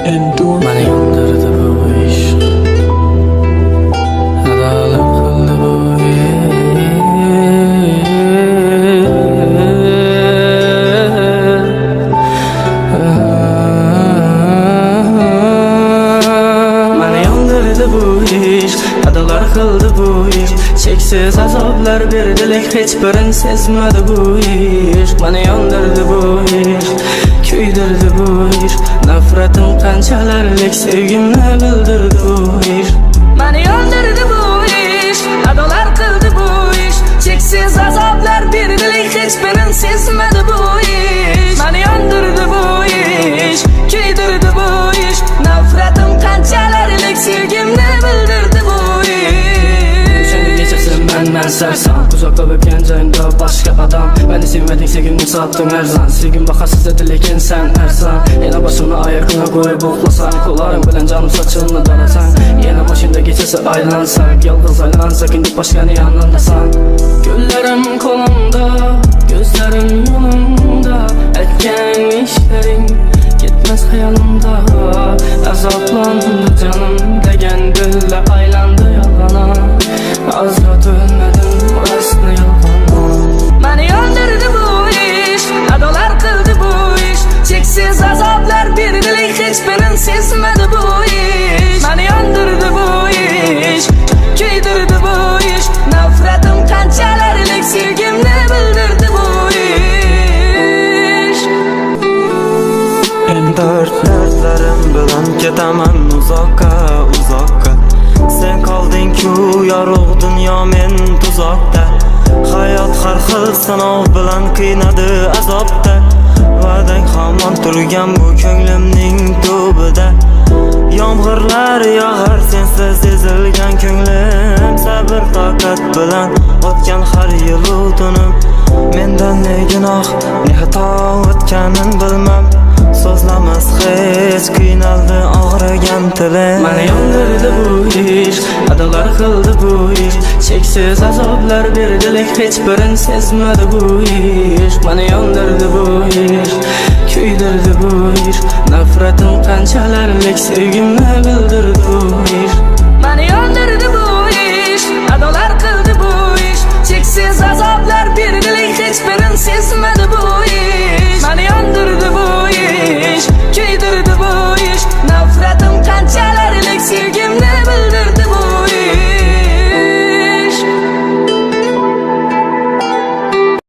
Mani yondirdi bu ish, adolat qildi bu Mani yondirdi bu ish, adolat qildi bu ish. Cheksiz azoblar berdilik, hech birin sezmadi bu ish. Mani yondirdi bu ish, kuydirdi bu ish. Nafratim qanchalarlik sevgimni bildirdi bu ish. Mani yondirdi bu ish, adolat qildi bu ish. Cheksiz azoblar berdilik, hech birin sezmadi bu ish. Mani yondirdi bu ish, kuydirdi bu ish. Nafratim qanchalarlik sevgimni bildirdi bu ish. Men sarsan, uzoqda o'tgan joyda boshqa odam. Meni sevmeding, sevgimni sotding arzon. Sevgim bahasiz edi, lekin sen arzon. Yana boshimni oyog'ingga qo'yib uxlasang, qo'llaring bilan jonim sochimni darasan. Yana mashina kechasi aylansak, yolg'iz aylansak, endi boshqani yonimdasan. Ko'llarim qo'limda, ko'zlarim yo'limda. Aytgan ishlaring ketmas xayolimda. Azoblandi jonim degan gullar aylandi yolg'ona. Azrat ölmedim, aslı yolg'on. Mani yondirdi bu ish, adolat qildi bu ish. Cheksiz azoblar berdilik, hech birin sezmadi bu ish. Mani yondirdi bu ish, kuydirdi bu ish. Nafratim qanchalarlik sevgimni bildirdi bu ish. Dertlerim bilan ketaman uzoqqa, uzoqqa. Sen qolding-ku yorug' dunyo, men tuzoqda. Hayot har xil sinov bilan qiynadi azobda. Va'dang hamon turgan bu ko'nglimning tubida. Yomg'irlar yog'ar sensiz ezilgan ko'nglim. Sabr toqat bilan o'tgan har yil tunim. Mendan ne gunoh, ne xato o'tganin bilmam. So'zlamas hech qiynaldi og'rigan tilim. Mani yondirdi bu ish, adolat qildi bu ish. Cheksiz azoblar berdilik, hech birin sezmadi bu ish. Mani yondirdi bu ish, kuydirdi bu ish. Nafratim qanchalarlik sevgimni bildirdi bu ish. Mani yondirdi bu ish, adolat qildi bu ish. Cheksiz azoblar berdilik, hech birin sezmadi bu ish.